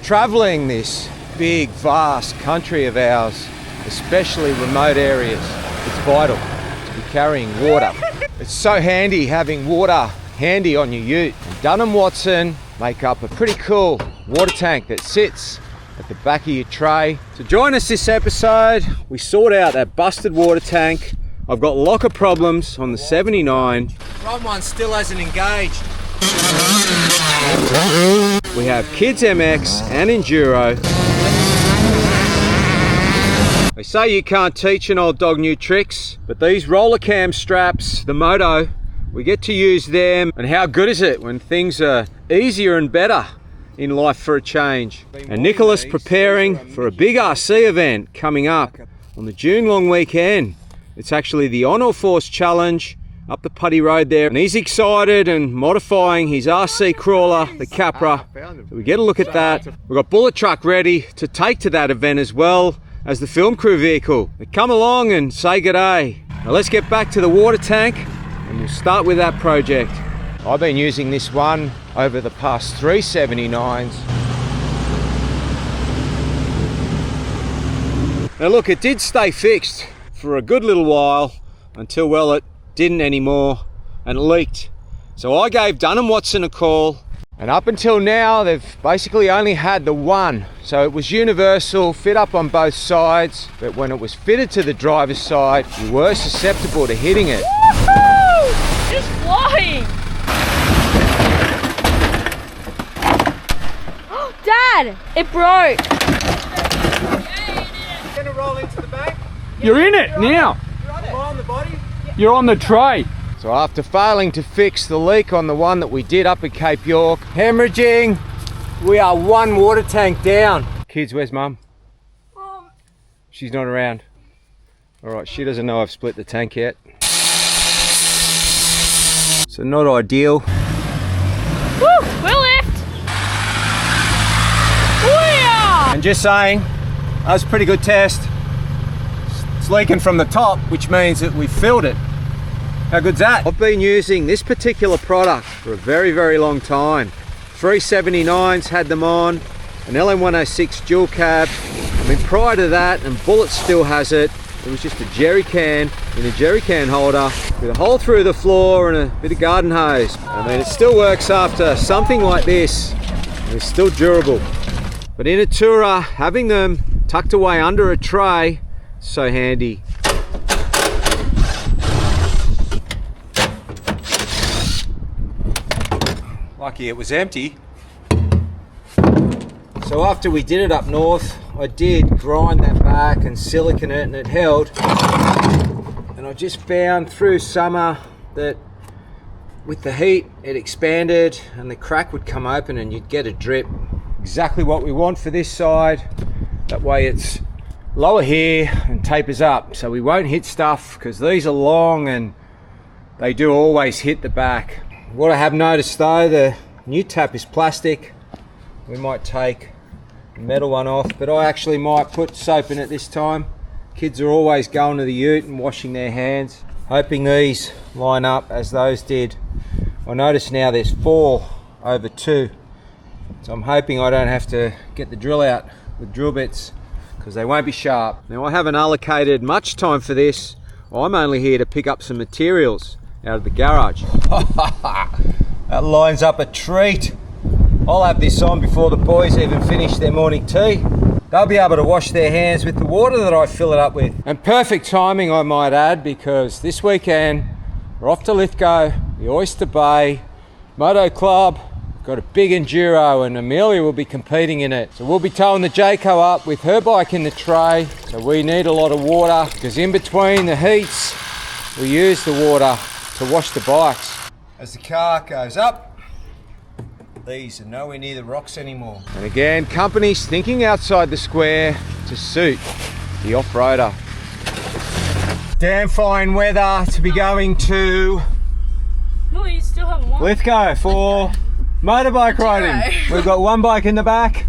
Traveling this big, vast country of ours, especially remote areas, it's vital to be carrying water. It's so handy having water handy on your ute. And Dunn and Watson make up a pretty cool water tank that sits at the back of your tray. To join us this episode, we sort out that busted water tank. I've got locker problems on the 79. Front one still hasn't engaged. We have Kids MX and Enduro. They say you can't teach an old dog new tricks, but these roller cam straps, the Moto, we get to use them. And how good is it when things are easier and better in life for a change? And Nicholas preparing for a big RC event coming up on the June long weekend. It's actually the On All Fours Challenge up the Putty Road there, and he's excited and modifying his RC crawler, the Capra. So we get a look at that. We've got Bullet Truck ready to take to that event as well as the film crew vehicle. But come along and say good day. Now let's get back to the water tank and we'll start with that project. I've been using this one over the past 3 79s. Now look, it did stay fixed for a good little while until, well, it didn't anymore and it leaked. So I gave Dunn and Watson a call, and up until now they've basically only had the one. So it was universal, fit up on both sides, but when it was fitted to the driver's side, you were susceptible to hitting it. Woohoo! Just flying! Dad, it broke. You're gonna roll into the bank? You're in it now. You're on the body? You're on the tray. So after failing to fix the leak on the one that we did up at Cape York, hemorrhaging, we are one water tank down. Kids, where's Mum? She's not around. All right, she doesn't know I've split the tank yet. So not ideal. Woo, we're left. Booyah! And just saying, that was a pretty good test. It's leaking from the top, which means that we filled it. How good's that? I've been using this particular product for a very, very long time. 379s had them on, an LM106 dual cab. I mean, prior to that, and Bullet still has it, it was just a jerry can in a jerry can holder with a hole through the floor and a bit of garden hose. I mean, it still works after something like this. It's still durable. But in a tourer, having them tucked away under a tray, so handy. Lucky it was empty. So after we did it up north, I did grind that back and silicone it, and it held. And I just found through summer that with the heat it expanded and the crack would come open and you'd get a drip. Exactly what we want for this side. That way it's lower here and tapers up, so we won't hit stuff, because these are long and they do always hit the back. What I have noticed though, the new tap is plastic. We might take the metal one off, but I actually might put soap in it this time. Kids are always going to the ute and washing their hands. Hoping these line up as those did. I notice now there's 4 over 2, so I'm hoping I don't have to get the drill out with drill bits, because they won't be sharp. Now I haven't allocated much time for this. I'm only here to pick up some materials out of the garage. That lines up a treat. I'll have this on before the boys even finish their morning tea. They'll be able to wash their hands with the water that I fill it up with. And perfect timing, I might add, because this weekend we're off to Lithgow, the Oyster Bay Moto Club. Got a big Enduro and Amelia will be competing in it. So we'll be towing the Jayco up with her bike in the tray. So we need a lot of water, because in between the heats, we use the water to wash the bikes. As the car goes up, these are nowhere near the rocks anymore. And again, companies thinking outside the square to suit the off-roader. Damn fine weather to be going to No, you still haven't won. Lithgow for motorbike riding. We've got one bike in the back,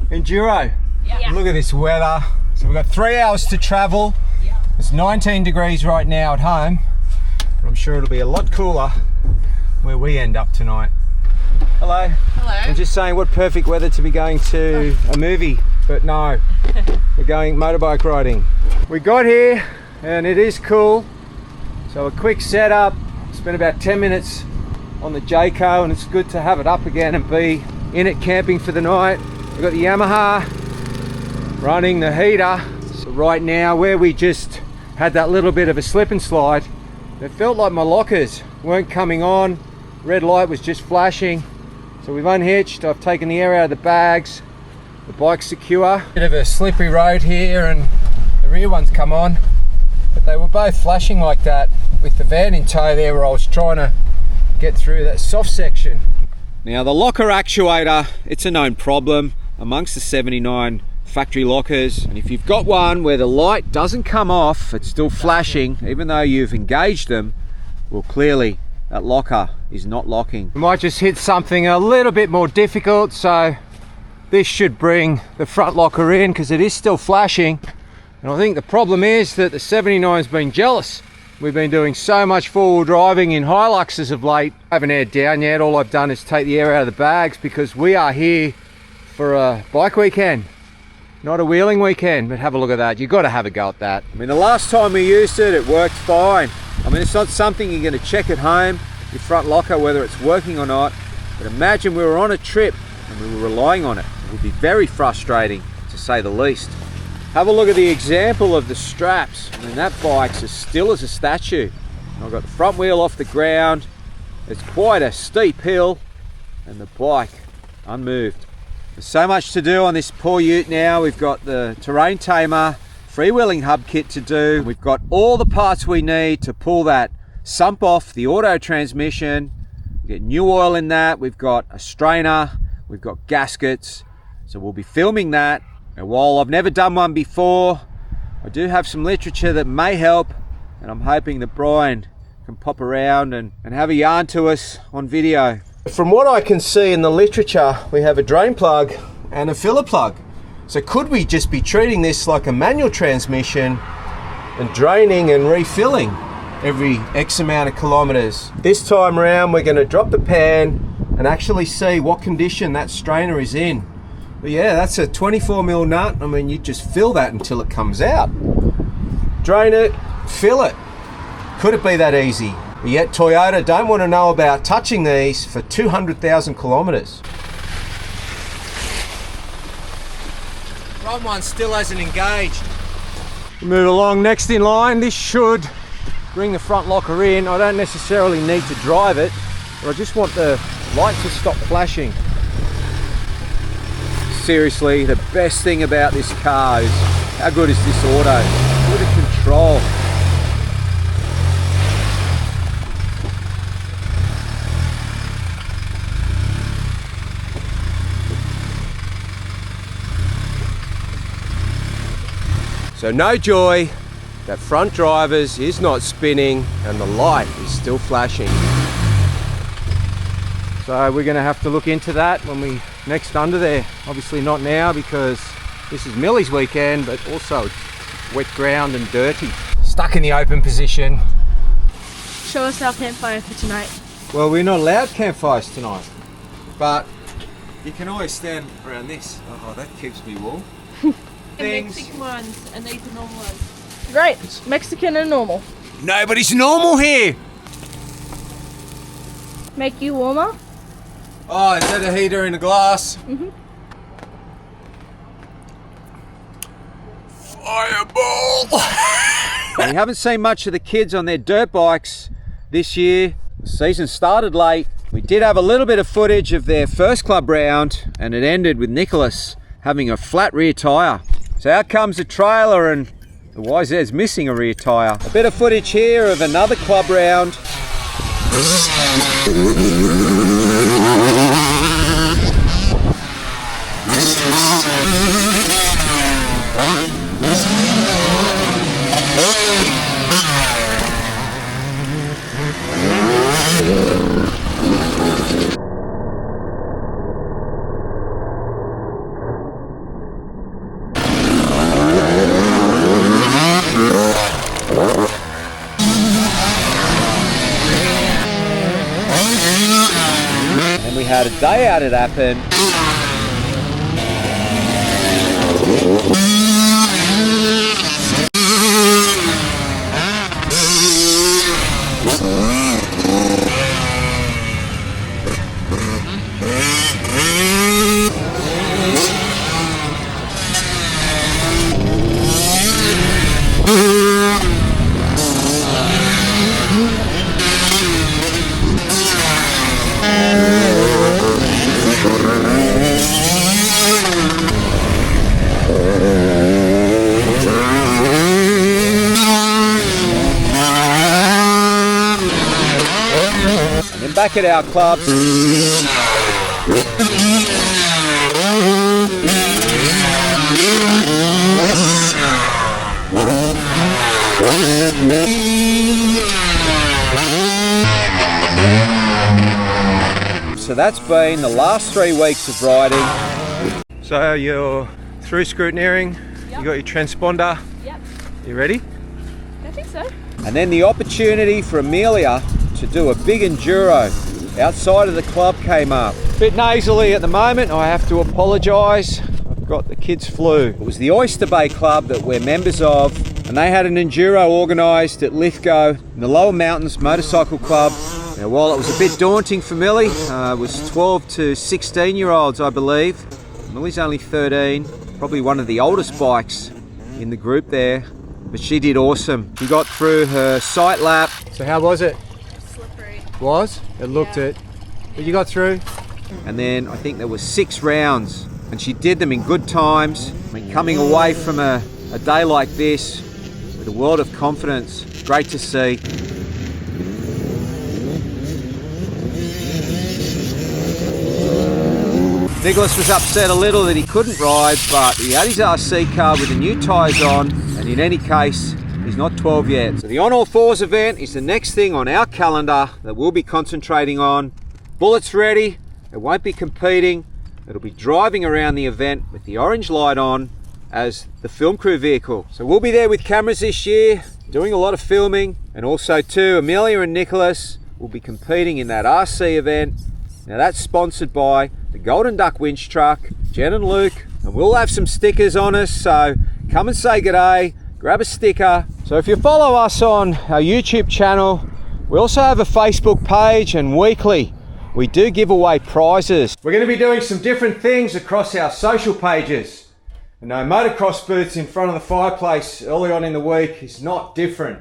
Enduro. Yeah. Look at this weather. So we've got 3 hours to travel. Yeah. It's 19 degrees right now at home, but I'm sure it'll be a lot cooler where we end up tonight. Hello. Hello. I'm just saying, what perfect weather to be going to a movie, but no, we're going motorbike riding. We got here and it is cool. So a quick setup, spent about 10 minutes on the Jayco, and it's good to have it up again and be in it camping for the night. We've got the Yamaha running the heater. So right now, where we just had that little bit of a slip and slide, it felt like my lockers weren't coming on. Red light was just flashing. So we've unhitched, I've taken the air out of the bags, the bike's secure. Bit of a slippery road here and the rear one's come on, but they were both flashing like that with the van in tow there where I was trying to get through that soft section. Now the locker actuator, it's a known problem amongst the 79 factory lockers, and if you've got one where the light doesn't come off, it's still flashing even though you've engaged them, well, clearly that locker is not locking. We might just hit something a little bit more difficult, so this should bring the front locker in because it is still flashing. And I think the problem is that the 79's been jealous. We've been doing so much four-wheel driving in Hiluxes of late. I haven't aired down yet. All I've done is take the air out of the bags because we are here for a bike weekend, not a wheeling weekend. But have a look at that. You've got to have a go at that. I mean, the last time we used it, it worked fine. I mean, it's not something you're going to check at home, your front locker, whether it's working or not. But imagine we were on a trip and we were relying on it. It would be very frustrating, to say the least. Have a look at the example of the straps. I mean, that bike's as still as a statue. I've got the front wheel off the ground. It's quite a steep hill and the bike unmoved. There's so much to do on this poor ute now. We've got the terrain tamer, freewheeling hub kit to do. We've got all the parts we need to pull that sump off the auto transmission. We get new oil in that. We've got a strainer. We've got gaskets. So we'll be filming that. And while I've never done one before, I do have some literature that may help, and I'm hoping that Brian can pop around and have a yarn to us on video. From what I can see in the literature, we have a drain plug and a filler plug. So could we just be treating this like a manual transmission and draining and refilling every X amount of kilometers? This time around, we're going to drop the pan and actually see what condition that strainer is in. But yeah, that's a 24mm nut. I mean, you just fill that until it comes out. Drain it, fill it. Could it be that easy? But yet Toyota don't want to know about touching these for 200,000 kilometers. Front one still hasn't engaged. Move along, next in line. This should bring the front locker in. I don't necessarily need to drive it, but I just want the light to stop flashing. Seriously, the best thing about this car is how good is this auto? Good at control. So no joy, that front driver's is not spinning and the light is still flashing. So we're going to have to look into that when we next under there. Obviously not now because this is Millie's weekend, but also wet ground and dirty. Stuck in the open position. Show us our campfire for tonight. Well, we're not allowed campfires tonight, but you can always stand around this. Oh, that keeps me warm. The Mexican ones and these are normal ones. Great. Mexican and normal. Nobody's normal here. Make you warmer? Oh, is that a heater in a glass? Mm-hmm. Fireball! We haven't seen much of the kids on their dirt bikes this year. The season started late. We did have a little bit of footage of their first club round, and it ended with Nicholas having a flat rear tyre. So out comes the trailer and the YZ's missing a rear tyre. A bit of footage here of another club round. about a day out it happened. Back at our club. So that's been the last 3 weeks of riding. So you're through scrutineering, Yep. you got your transponder. Yep. You ready? I think so. And then the opportunity for Amelia to do a big enduro outside of the club came up. A bit nasally at the moment, I have to apologise. I've got the kids' flu. It was the Oyster Bay Club that we're members of, and they had an enduro organised at Lithgow in the Lower Mountains Motorcycle Club. Now, while it was a bit daunting for Millie, it was 12 to 16 year olds, I believe. Millie's only 13, probably one of the oldest bikes in the group there, but she did awesome. She got through her sight lap. So how was it? Slippery. Was? It looked it. But you got through? And then I think there were 6 rounds, and she did them in good times. I mean, coming away from a day like this with a world of confidence, great to see. Nicholas was upset a little that he couldn't ride, but he had his RC car with the new tyres on, and in any case, he's not 12 yet. So the On All Fours event is the next thing on our calendar that we'll be concentrating on. Bullets ready, it won't be competing, it'll be driving around the event with the orange light on as the film crew vehicle. So we'll be there with cameras this year, doing a lot of filming, and also too, Amelia and Nicholas will be competing in that RC event. Now that's sponsored by the Golden Duck Winch Truck, Jen and Luke, and we'll have some stickers on us, so come and say g'day, grab a sticker. So if you follow us on our YouTube channel, we also have a Facebook page, and weekly we do give away prizes. We're going to be doing some different things across our social pages. And no motocross booths in front of the fireplace early on in the week is not different.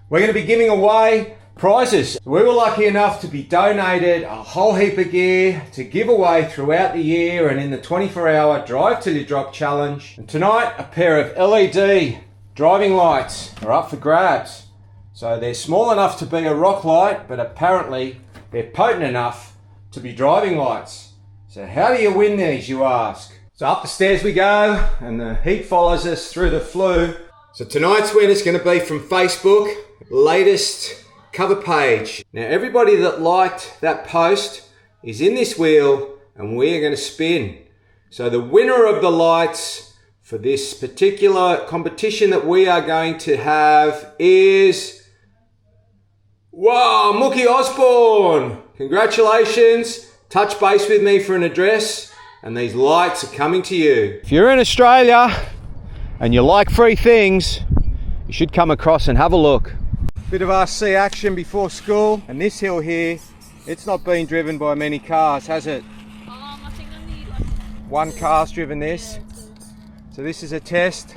We're going to be giving away prizes. We were lucky enough to be donated a whole heap of gear to give away throughout the year and in the 24-hour Drive Till You Drop challenge. And tonight, a pair of LED driving lights are up for grabs. So they're small enough to be a rock light, but apparently they're potent enough to be driving lights. So how do you win these, you ask? So up the stairs we go, and the heat follows us through the flue. So tonight's win is going to be from Facebook, latest cover page. Now everybody that liked that post is in this wheel, and we are going to spin. So the winner of the lights for this particular competition that we are going to have is, wow, Mookie Osborne. Congratulations. Touch base with me for an address, and these lights are coming to you. If you're in Australia and you like free things, you should come across and have a look. Bit of RC action before school, and this hill here, it's not been driven by many cars, has it? I think I need like... One car's driven this. So this is a test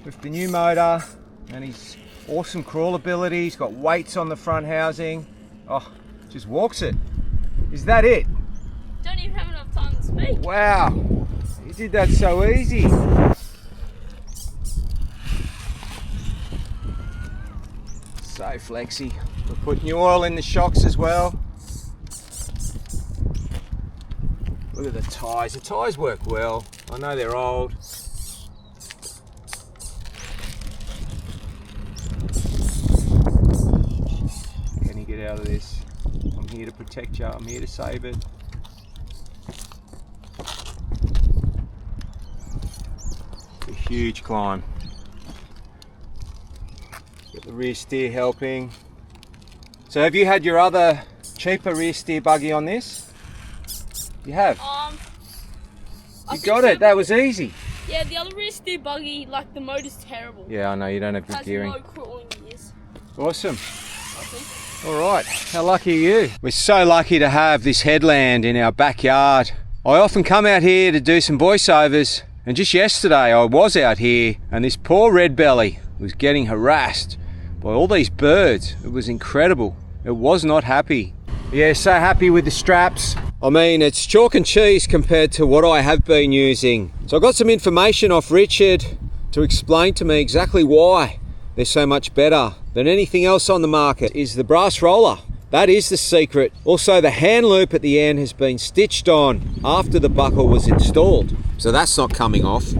with the new motor and his awesome crawl ability. He's got weights on the front housing. Oh, just walks it. Is that it? Don't even have enough time to speak. Wow, you did that so easy. So flexy. We'll put new oil in the shocks as well. Look at the tyres. The tyres work well. I know they're old. Can you get out of this? I'm here to protect you. I'm here to save it. It's a huge climb. Got the rear steer helping. So have you had your other cheaper rear steer buggy on this? You have. I You think got so, it. That was easy. Yeah, the other rear's still buggy. Like the motor's terrible. Yeah, I know. You don't have good Has gearing. no crawling gears. Awesome. I think. All right. How lucky are you? We're so lucky to have this headland in our backyard. I often come out here to do some voiceovers, and just yesterday I was out here and this poor red belly was getting harassed by all these birds. It was incredible. It was not happy. Yeah, so happy with the straps. I mean, it's chalk and cheese compared to what I have been using. So I got some information off Richard to explain to me exactly why they're so much better than anything else on the market. Is the brass roller. That is the secret. Also, the hand loop at the end has been stitched on after the buckle was installed, so that's not coming off.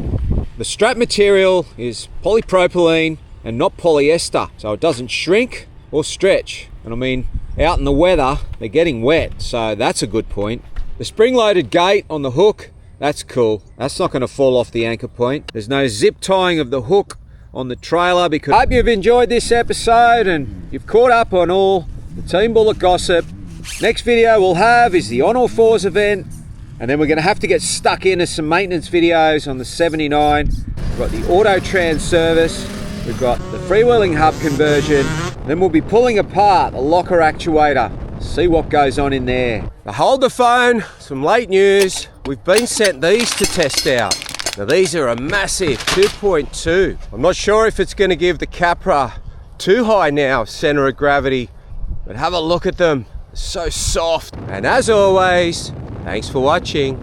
The strap material is polypropylene and not polyester, so it doesn't shrink or stretch. And I mean, out in the weather, they're getting wet, so that's a good point. The spring-loaded gate on the hook, that's cool. That's not going to fall off the anchor point. There's no zip tying of the hook on the trailer. Because I hope you've enjoyed this episode and you've caught up on all the Team Bullock gossip. Next video we'll have is the On All Fours event, and then we're going to have to get stuck into some maintenance videos on the 79. We've got the auto trans service, we've got the freewheeling hub conversion, then we'll be pulling apart the locker actuator, see what goes on in there. Now hold the phone, some late news. We've been sent these to test out. Now these are a massive 2.2. I'm not sure if it's going to give the Capra too high now center of gravity, but have a look at them. They're so soft. And as always, thanks for watching.